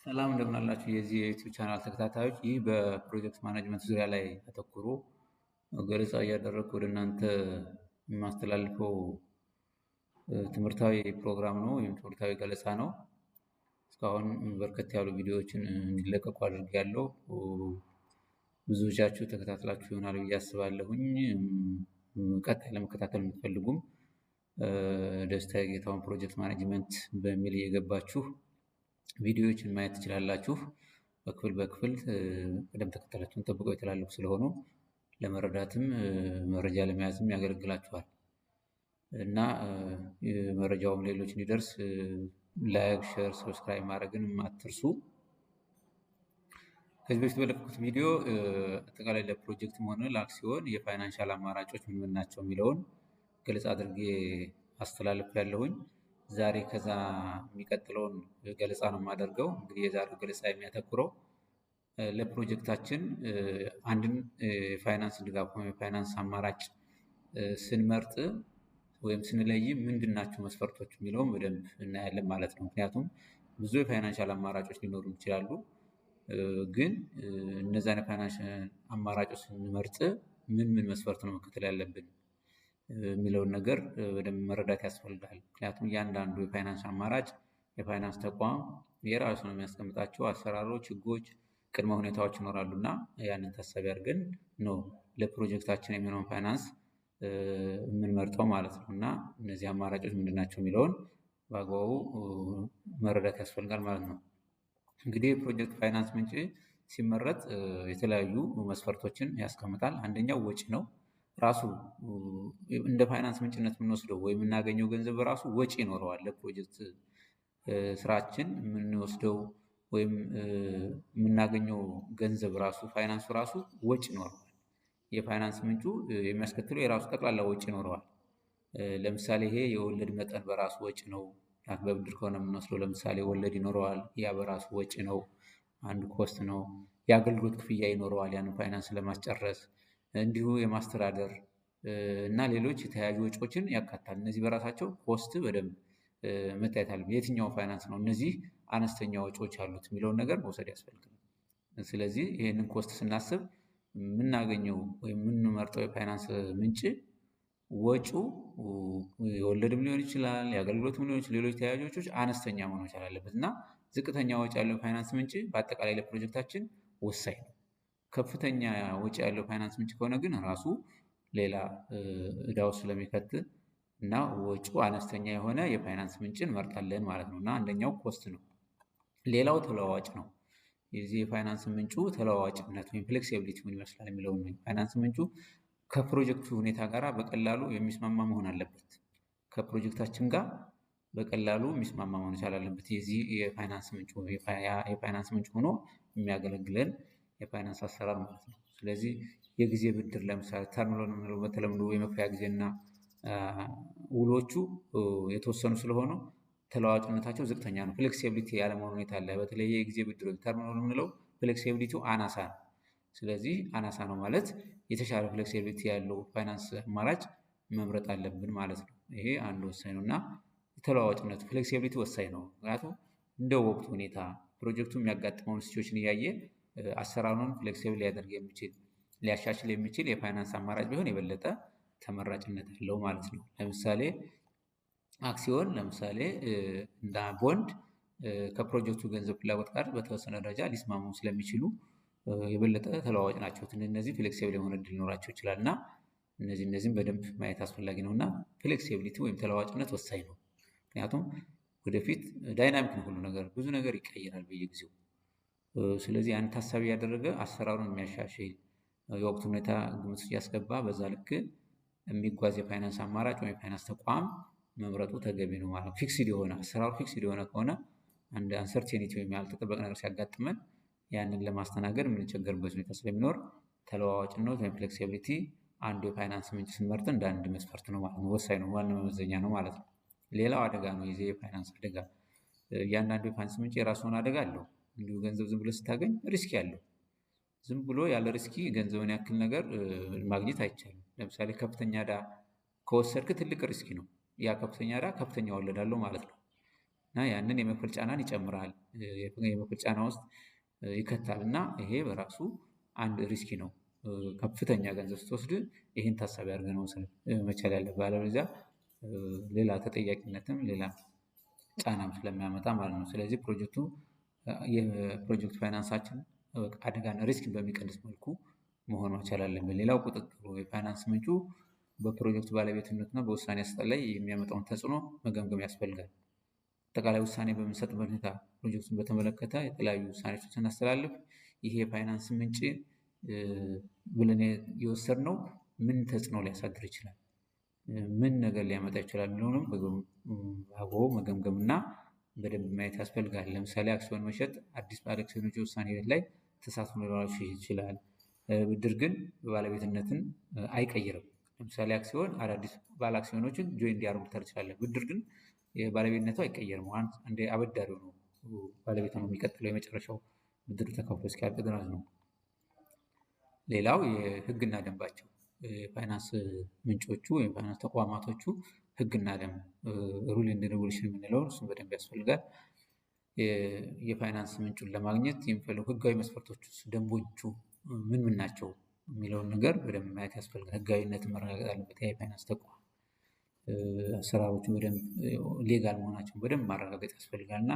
ሰላም እንደምን አላችሁ የዚህ የዩቲዩብ ቻናል ተከታታዮች። ይህ በፕሮጀክት ማኔጅመንት ዙሪያ ላይ አተኩሮ ገለጻ እያደረግኩ ወደ እናንተ የማስተላልፈው ትምህርታዊ ፕሮግራም ነው ወይም ትምህርታዊ ገለጻ ነው። እስካሁን በርከት ያሉ ቪዲዮዎችን እንዲለቀቁ አድርጌያለሁ። ብዙዎቻችሁ ተከታትላችሁ ይሆናል ብዬ አስባለሁኝ። ቀጣይ ለመከታተል የምትፈልጉም ደስታ የጌታውን ፕሮጀክት ማኔጅመንት በሚል እየገባችሁ ቪዲዮዎችን ማየት ትችላላችሁ። በክፍል በክፍል ቅደም ተከተላቸውን ጠብቀው የተላለፉ ስለሆኑ ለመረዳትም መረጃ ለመያዝም ያገለግላችኋል እና መረጃውም ሌሎች እንዲደርስ ላይክ፣ ሼር፣ ሰብስክራይብ ማድረግን አትርሱ። ከዚህ በፊት በለቀኩት ቪዲዮ አጠቃላይ ለፕሮጀክትም ሆነ ለአክሲዮን የፋይናንሻል አማራጮች ምን ናቸው የሚለውን ግልጽ አድርጌ አስተላልፌያለሁኝ። ዛሬ ከዛ የሚቀጥለውን ገለጻ ነው የማደርገው። እንግዲህ የዛሬው ገለጻ የሚያተኩረው ለፕሮጀክታችን አንድን የፋይናንስ ድጋፍ ወይም የፋይናንስ አማራጭ ስንመርጥ ወይም ስንለይ ምንድን ናቸው መስፈርቶች የሚለውን በደንብ እናያለን ማለት ነው። ምክንያቱም ብዙ የፋይናንሻል አማራጮች ሊኖሩ ይችላሉ። ግን እነዛን የፋይናንሻል አማራጮች ስንመርጥ ምን መስፈርት ነው መከተል ያለብን የሚለውን ነገር በደንብ መረዳት ያስፈልጋል። ምክንያቱም እያንዳንዱ የፋይናንስ አማራጭ የፋይናንስ ተቋም የራሱ ነው የሚያስቀምጣቸው አሰራሮች፣ ህጎች፣ ቅድመ ሁኔታዎች ይኖራሉ እና ያንን ታሳቢ አድርገን ነው ለፕሮጀክታችን የሚሆነውን ፋይናንስ የምንመርጠው ማለት ነው። እና እነዚህ አማራጮች ምንድናቸው የሚለውን በአግባቡ መረዳት ያስፈልጋል ማለት ነው። እንግዲህ የፕሮጀክት ፋይናንስ ምንጭ ሲመረጥ የተለያዩ መስፈርቶችን ያስቀምጣል። አንደኛው ወጪ ነው። ራሱ እንደ ፋይናንስ ምንጭነት የምንወስደው ወይም የምናገኘው ገንዘብ ራሱ ወጪ ይኖረዋል። ለፕሮጀክት ስራችን የምንወስደው ወይም የምናገኘው ገንዘብ ራሱ ፋይናንሱ ራሱ ወጪ ይኖረዋል። የፋይናንስ ምንጩ የሚያስከትለው የራሱ ጠቅላላ ወጪ ይኖረዋል። ለምሳሌ ይሄ የወለድ መጠን በራሱ ወጪ ነው። በብድር ከሆነ የምንወስደው ለምሳሌ ወለድ ይኖረዋል። ያ በራሱ ወጪ ነው፣ አንድ ኮስት ነው። የአገልግሎት ክፍያ ይኖረዋል ያንን ፋይናንስ ለማስጨረስ። እንዲሁ የማስተዳደር እና ሌሎች የተለያዩ ወጪዎችን ያካታል። እነዚህ በራሳቸው ኮስት በደንብ መታየት አለ። የትኛው ፋይናንስ ነው እነዚህ አነስተኛ ወጪዎች አሉት የሚለውን ነገር መውሰድ ያስፈልጋል። ስለዚህ ይህንን ኮስት ስናስብ የምናገኘው ወይም የምንመርጠው የፋይናንስ ምንጭ ወጪው የወለድም ሊሆን ይችላል፣ የአገልግሎትም ሊሆን ይችላል፣ ሌሎች ተያያዥ ወጪዎች አነስተኛ መሆን መቻል አለበት እና ዝቅተኛ ወጪ ያለው ፋይናንስ ምንጭ በአጠቃላይ ለፕሮጀክታችን ወሳኝ ነው። ከፍተኛ ወጪ ያለው ፋይናንስ ምንጭ ከሆነ ግን ራሱ ሌላ ዕዳ ውስጥ ስለሚከት እና ወጪው አነስተኛ የሆነ የፋይናንስ ምንጭን እንመርጣለን ማለት ነው እና አንደኛው ኮስት ነው። ሌላው ተለዋዋጭ ነው። የዚህ የፋይናንስ ምንጩ ተለዋዋጭነት ወይም ፍሌክሲቢሊቲ ምን ይመስላል የሚለው ነው። ፋይናንስ ምንጩ ከፕሮጀክቱ ሁኔታ ጋር በቀላሉ የሚስማማ መሆን አለበት። ከፕሮጀክታችን ጋር በቀላሉ የሚስማማ መሆን ይቻላል አለበት። የዚህ የፋይናንስ ምንጩ ሆኖ የሚያገለግለን የፋይናንስ አሰራር ማለት ነው። ስለዚህ የጊዜ ብድር ለምሳሌ ተርም ሎን የምንለው በተለምዶ የመክፈያ ጊዜና ውሎቹ የተወሰኑ ስለሆኑ ተለዋዋጭነታቸው ዝቅተኛ ነው። ፍሌክሲቢሊቲ ያለመሆን ሁኔታ አለ። በተለይ የጊዜ ብድር ተርም ሎን የምንለው ፍሌክሲቢሊቲው አናሳ ነው። ስለዚህ አናሳ ነው ማለት የተሻለ ፍሌክሲቢሊቲ ያለው ፋይናንስ አማራጭ መምረጥ አለብን ማለት ነው። ይሄ አንዱ ወሳኝ ነው እና ተለዋዋጭነቱ ፍሌክሲቢሊቲ ወሳኝ ነው። ምክንያቱም እንደ ወቅቱ ሁኔታ ፕሮጀክቱ የሚያጋጥመውን ሲቹዌሽን እያየ አሰራሩን ፍሌክሲብል ሊያደርግ የሚችል ሊያሻሽል የሚችል የፋይናንስ አማራጭ ቢሆን የበለጠ ተመራጭነት አለው ማለት ነው። ለምሳሌ አክሲዮን ለምሳሌ እንደ ቦንድ ከፕሮጀክቱ ገንዘብ ፍላጎት ጋር በተወሰነ ደረጃ ሊስማሙ ስለሚችሉ የበለጠ ተለዋዋጭ ናቸው። እነዚህ ፍሌክሲብል የሆነ እድል ሊኖራቸው ይችላል እና እነዚህም በደንብ ማየት አስፈላጊ ነው እና ፍሌክሲቢሊቲ ወይም ተለዋዋጭነት ወሳኝ ነው። ምክንያቱም ወደፊት ዳይናሚክ ነው ሁሉ ነገር፣ ብዙ ነገር ይቀየራል በየጊዜው። ስለዚህ ያን ታሳቢ ያደረገ አሰራሩን የሚያሻሽል የወቅቱ ሁኔታ ግምት እያስገባ በዛ ልክ የሚጓዝ የፋይናንስ አማራጭ ወይም የፋይናንስ ተቋም መምረጡ ተገቢ ነው ማለት ነው። ፊክስድ የሆነ አሰራሩ ፊክስድ የሆነ ከሆነ አንድ አንሰርቴኒቲ ወይም ያልተጠበቀ ነገር ሲያጋጥመን ያንን ለማስተናገድ የምንቸገርበት ሁኔታ ስለሚኖር ተለዋዋጭነት ወይም ፍሌክሲቢሊቲ አንዱ የፋይናንስ ምንጭ ስንመርጥ እንደ አንድ መስፈርት ነው ማለት ነው። ወሳኝ ነው፣ ዋና መመዘኛ ነው ማለት ነው። ሌላው አደጋ ነው። የዚህ የፋይናንስ አደጋ እያንዳንዱ የፋይናንስ ምንጭ የራሱን አደጋ አለው። እንዲሁ ገንዘብ ዝም ብሎ ስታገኝ ሪስክ ያለው ዝም ብሎ ያለ ሪስኪ ገንዘብን ያክል ነገር ማግኘት አይቻልም። ለምሳሌ ከፍተኛ ዕዳ ከወሰድክ ትልቅ ሪስኪ ነው። ያ ከፍተኛ ዕዳ ከፍተኛ ወለድ አለው ማለት ነው። እና ያንን የመክፈል ጫናን ይጨምራል፣ የመክፈል ጫና ውስጥ ይከታል እና ይሄ በራሱ አንድ ሪስኪ ነው። ከፍተኛ ገንዘብ ስትወስድ ይህን ታሳቢ አድርገን መውሰድ መቻል ያለብህ፣ አለበለዚያ ሌላ ተጠያቂነትም ሌላ ጫናም ስለሚያመጣ ማለት ነው። ስለዚህ የፕሮጀክት ፋይናንሳችን አደጋና ሪስክ በሚቀንስ መልኩ መሆን መቻል አለብን። ሌላው ቁጥጥሩ፣ የፋይናንስ ምንጩ በፕሮጀክቱ ባለቤትነትና በውሳኔ አሰጣጥ ላይ የሚያመጣውን ተጽዕኖ መገምገም ያስፈልጋል። አጠቃላይ ውሳኔ በምንሰጥበት ሁኔታ ፕሮጀክቱን በተመለከተ የተለያዩ ውሳኔዎችን ስናስተላልፍ ይሄ የፋይናንስ ምንጭ ብለን የወሰድነው ምን ተጽዕኖ ሊያሳድር ይችላል፣ ምን ነገር ሊያመጣ ይችላል የሚለውንም በአግባቡ መገምገምና በደንብ ማየት ያስፈልጋል። ለምሳሌ አክሲዮን መሸጥ አዲስ ባለ አክሲዮኖች ውሳኔ ላይ ተሳትፎ ሊኖራቸው ይችላል። ብድር ግን ባለቤትነትን አይቀይርም። ለምሳሌ አክሲዮን አዳዲስ ባለ አክሲዮኖችን ጆይን እንዲያደርጉ ትችላለህ። ብድር ግን ባለቤትነቱ አይቀየርም። አንዴ አበዳሪው ነው ባለቤት ነው የሚቀጥለው የመጨረሻው ብድሩ ተከፍሎ እስኪያልቅ ድረስ ነው። ሌላው የህግና ደንባቸው፣ የፋይናንስ ምንጮቹ ወይም ፋይናንስ ተቋማቶቹ ህግና ደንብ ሩል ኤንድ ሬጉሌሽን የምንለውን እሱን በደንብ ያስፈልጋል። የፋይናንስ ምንጩን ለማግኘት የሚፈልጉ ህጋዊ መስፈርቶች፣ ደንቦቹ ምን ምን ናቸው የሚለውን ነገር በደንብ ማየት ያስፈልጋል። ህጋዊነትን መረጋገጥ አለበት። የፋይናንስ ተቋም አሰራሮቹ በደንብ ሌጋል መሆናቸውን በደንብ ማረጋገጥ ያስፈልጋል እና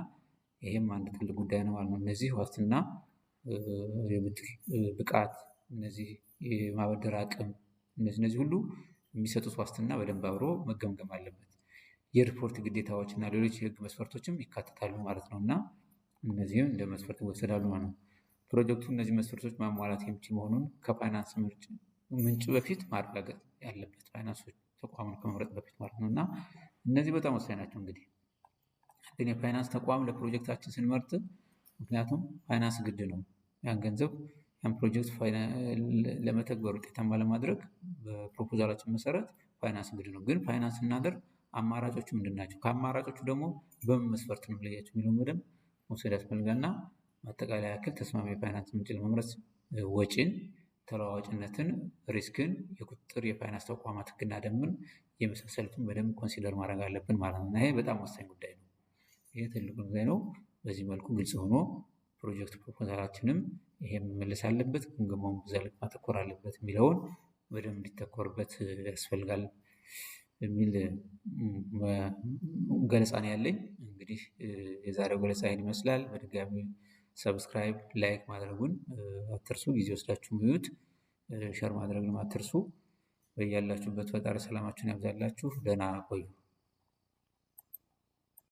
ይህም አንድ ትልቅ ጉዳይ ነው ማለት ነው። እነዚህ ዋስትና፣ የብድር ብቃት፣ እነዚህ የማበደር አቅም፣ እነዚህ ሁሉ የሚሰጡት ዋስትና በደንብ አብሮ መገምገም አለበት። የሪፖርት ግዴታዎች እና ሌሎች የህግ መስፈርቶችም ይካተታሉ ማለት ነው እና እነዚህም እንደ መስፈርት ይወሰዳሉ ማለት ነው። ፕሮጀክቱ እነዚህ መስፈርቶች ማሟላት የሚችል መሆኑን ከፋይናንስ ምንጭ በፊት ማረጋገጥ ያለበት፣ ፋይናንሶች ተቋሙን ከመምረጥ በፊት ማለት ነው እና እነዚህ በጣም ወሳኝ ናቸው። እንግዲህ ግን የፋይናንስ ተቋም ለፕሮጀክታችን ስንመርጥ፣ ምክንያቱም ፋይናንስ ግድ ነው። ያን ገንዘብ ያን ፕሮጀክት ለመተግበር ውጤታማ ለማድረግ በፕሮፖዛላችን መሰረት ፋይናንስ ግድ ነው። ግን ፋይናንስ ስናደርግ አማራጮቹ ምንድን ናቸው? ከአማራጮቹ ደግሞ በምን መስፈርት ነው ለያቸው የሚለውን በደንብ መውሰድ ያስፈልጋል እና ማጠቃለያ ያክል ተስማሚ የፋይናንስ ምንጭ ለመምረጥ ወጪን፣ ተለዋዋጭነትን፣ ሪስክን፣ የቁጥጥር የፋይናንስ ተቋማት ህግና ደንብን የመሳሰሉትን በደንብ ኮንሲደር ማድረግ አለብን ማለት ነው። ይሄ በጣም ወሳኝ ጉዳይ ነው። ይሄ ትልቁ ጉዳይ ነው። በዚህ መልኩ ግልጽ ሆኖ ፕሮጀክት ፕሮፖዛላችንም ይሄ መመለስ አለበት፣ ግምገማውን በዛ ልክ ማተኮር አለበት የሚለውን በደንብ እንዲተኮርበት ያስፈልጋል የሚል ገለጻ ነው ያለኝ። እንግዲህ የዛሬው ገለጻ ይህን ይመስላል። በድጋሚ ሰብስክራይብ፣ ላይክ ማድረጉን አትርሱ። ጊዜ ወስዳችሁ ሚዩት ሸር ማድረግን አትርሱ። በያላችሁበት ፈጣሪ ሰላማችሁን ያብዛላችሁ። ደህና ቆዩ።